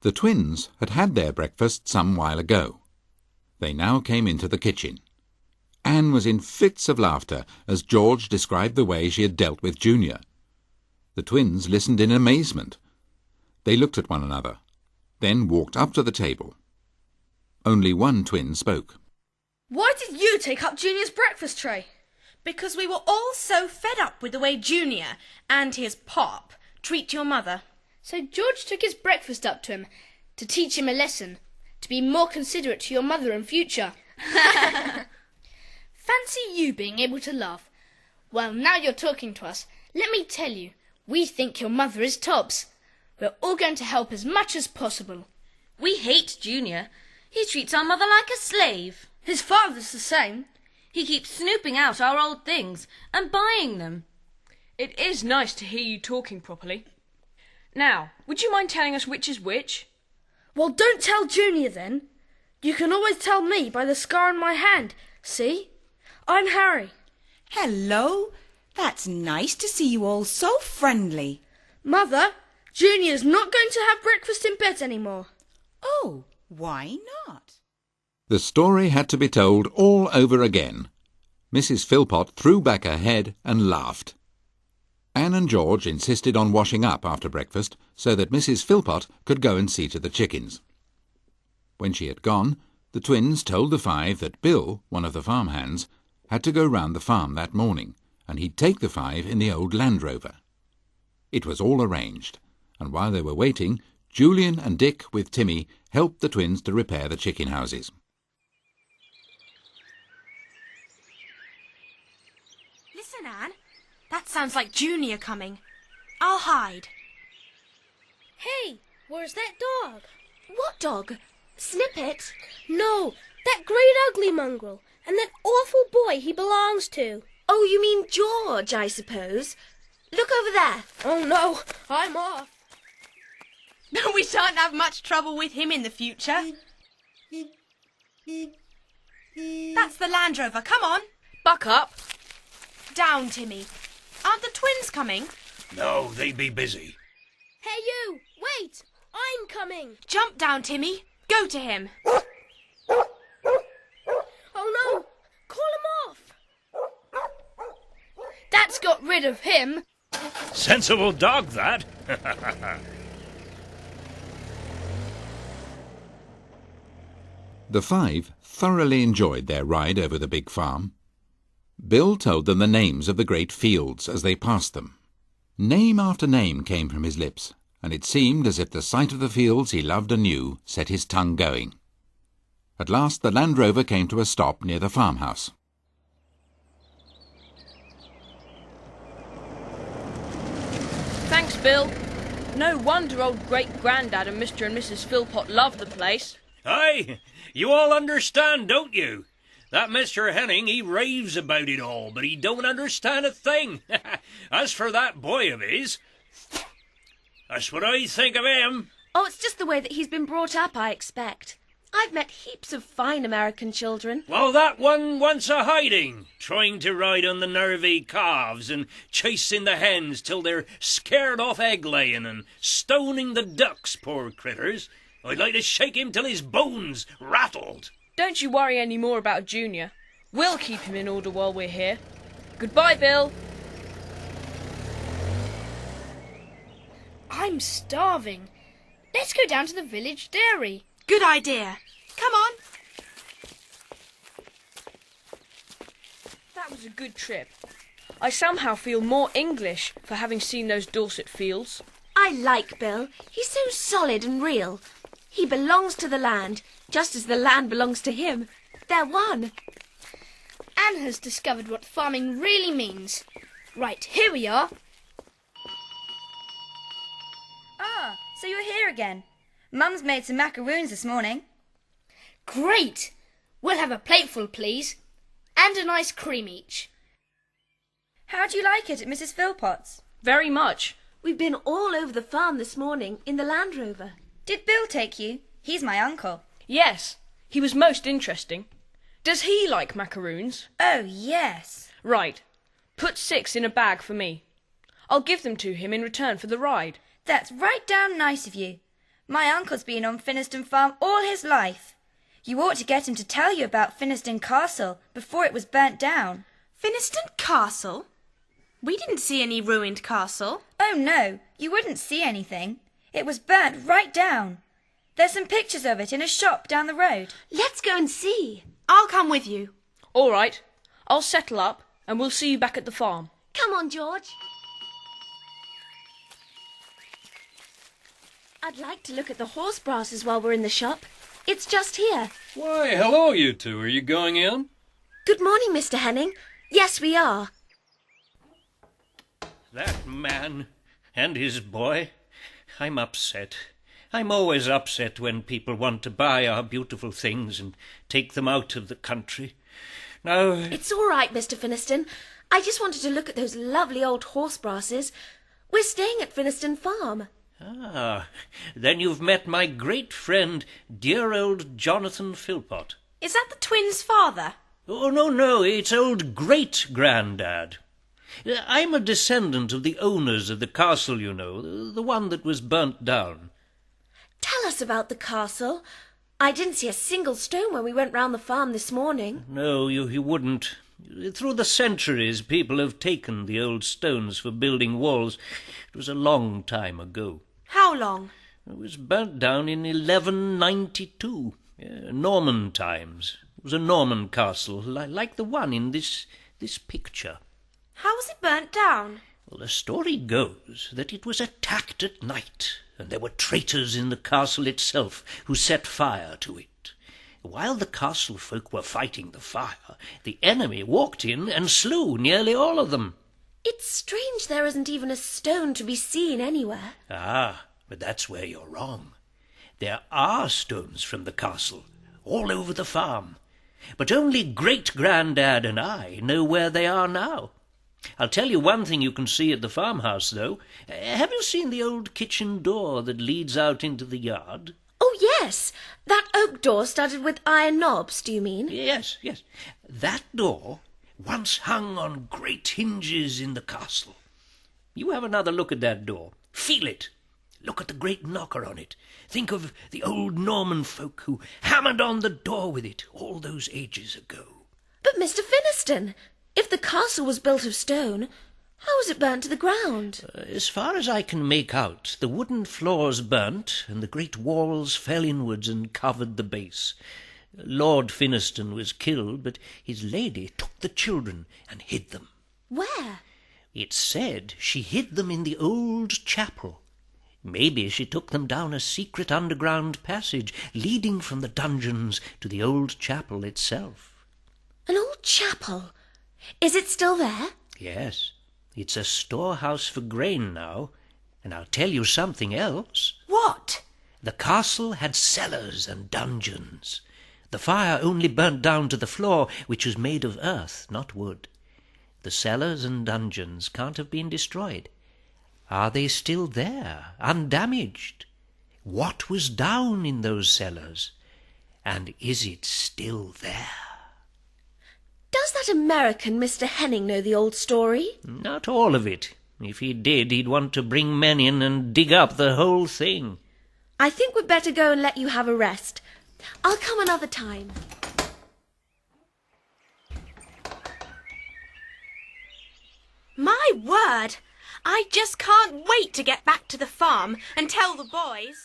The twins had had their breakfast some while ago. They now came into the kitchen. Anne was in fits of laughter as George described the way she had dealt with Junior. The twins listened in amazement. They looked at one another, then walked up to the table. Only one twin spoke. Why did you take up Junior's breakfast tray? Because we were all so fed up with the way Junior and his pop treat your mother. So George took his breakfast up to him to teach him a lesson, to be more considerate to your mother in future. Fancy you being able to laugh. Well, now you're talking to us, let me tell you, we think your mother is tops. We're all going to help as much as possible. We hate Junior. He treats our mother like a slave. His father's the same. He keeps snooping out our old things and buying them. It is nice to hear you talking properly. Now, would you mind telling us which is which? Well, don't tell Junior then. You can always tell me by the scar on my hand. See? I'm Harry. Hello. That's nice to see you all so friendly. Mother, Junior's not going to have breakfast in bed anymore. Oh, why not? The story had to be told all over again. Mrs. Philpot threw back her head and laughed. Anne and George insisted on washing up after breakfast so that Mrs. Philpot could go and see to the chickens. When she had gone, the twins told the five that Bill, one of the farm hands, had to go round the farm that morning, and he'd take the five in the old Land Rover. It was all arranged, and while they were waiting, Julian and Dick with Timmy helped the twins to repair the chicken houses. Listen, Anne. That sounds like Junior coming. I'll hide. Hey, where's that dog? What dog? Snippet? No, that great ugly mongrel, and that awful boy he belongs to. Oh, you mean George, I suppose. Look over there. Oh no, I'm off. We shan't have much trouble with him in the future. That's the Land Rover. Come on. Buck up. Down, Timmy. Aren't the twins coming? No, they be busy. Hey you, wait, I'm coming. Jump down, Timmy. Go to him. Oh no, call him off. That's got rid of him. Sensible dog, that. The five thoroughly enjoyed their ride over the big farm. Bill told them the names of the great fields as they passed them. Name after name came from his lips, and it seemed as if the sight of the fields he loved and knew set his tongue going. At last the Land Rover came to a stop near the farmhouse. Thanks, Bill. No wonder old great-granddad and Mr. and Mrs. Philpot love the place. Aye, you all understand, don't you? That Mr. Henning, he raves about it all, but he don't understand a thing. As for that boy of his, that's what I think of him. Oh, it's just the way that he's been brought up, I expect. I've met heaps of fine American children. Well, that one wants a hiding, trying to ride on the nervy calves and chasing the hens till they're scared off egg-laying and stoning the ducks, poor critters. I'd like to shake him till his bones rattled. Don't you worry any more about Junior. We'll keep him in order while we're here. Goodbye, Bill. I'm starving. Let's go down to the village dairy. Good idea. Come on. That was a good trip. I somehow feel more English for having seen those Dorset fields. I like Bill. He's so solid and real. He belongs to the land, just as the land belongs to him. They're one. Anne has discovered what farming really means. Right, here we are. Ah, so you're here again. Mum's made some macaroons this morning. Great! We'll have a plateful, please. And an ice cream each. How do you like it at Mrs. Philpot's? Very much. We've been all over the farm this morning in the Land Rover. Did Bill take you? He's my uncle. Yes, he was most interesting. Does he like macaroons? Oh, yes. Right. Put 6 in a bag for me. I'll give them to him in return for the ride. That's right down nice of you. My uncle's been on Finniston farm all his life. You ought to get him to tell you about Finniston Castle before it was burnt down. Finniston Castle? We didn't see any ruined castle. Oh no, you wouldn't see anything. It was burnt right down. There's some pictures of it in a shop down the road. Let's go and see. I'll come with you. All right, I'll settle up and we'll see you back at the farm. Come on, George. I'd like to look at the horse brasses while we're in the shop. It's just here. Why, hello, you two. Are you going in? Good morning, Mr. Henning. Yes, we are. That man and his boy. I'm upset. I'm always upset when people want to buy our beautiful things and take them out of the country. Now... It's all right, Mr. Finniston. I just wanted to look at those lovely old horse brasses. We're staying at Finniston Farm. Ah, then you've met my great friend, dear old Jonathan Philpot. Is that the twins' father? Oh, no, it's old great-granddad. I'm a descendant of the owners of the castle, you know, the one that was burnt down. Tell us about the castle. I didn't see a single stone when we went round the farm this morning. No, you wouldn't. Through the centuries, people have taken the old stones for building walls. It was a long time ago. How long? It was burnt down in 1192, Norman times. It was a Norman castle, like the one in this picture. How was it burnt down? Well, the story goes that it was attacked at night, and there were traitors in the castle itself who set fire to it. While the castle folk were fighting the fire, the enemy walked in and slew nearly all of them. It's strange there isn't even a stone to be seen anywhere. Ah, but that's where you're wrong. There are stones from the castle, all over the farm. But only great-granddad and I know where they are now. I'll tell you one thing you can see at the farmhouse, though. Have you seen the old kitchen door that leads out into the yard? Oh, yes. That oak door studded with iron knobs, do you mean? Yes. That door once hung on great hinges in the castle. You have another look at that door. Feel it. Look at the great knocker on it. Think of the old Norman folk who hammered on the door with it all those ages ago. But, Mr. Finniston, if the castle was built of stone, how was it burnt to the ground? As far as I can make out, the wooden floors burnt, and the great walls fell inwards and covered the base. Lord Finniston was killed, but his lady took the children and hid them. Where? It's said she hid them in the old chapel. Maybe she took them down a secret underground passage leading from the dungeons to the old chapel itself. An old chapel? Is it still there? Yes. It's a storehouse for grain now, and I'll tell you something else. What? The castle had cellars and dungeons. The fire only burnt down to the floor, which was made of earth, not wood. The cellars and dungeons can't have been destroyed. Are they still there, undamaged? What was down in those cellars? And is it still there? Does that American Mr. Henning know the old story? Not all of it. If he did, he'd want to bring men in and dig up the whole thing. I think we'd better go and let you have a rest. I'll come another time. My word! I just can't wait to get back to the farm and tell the boys.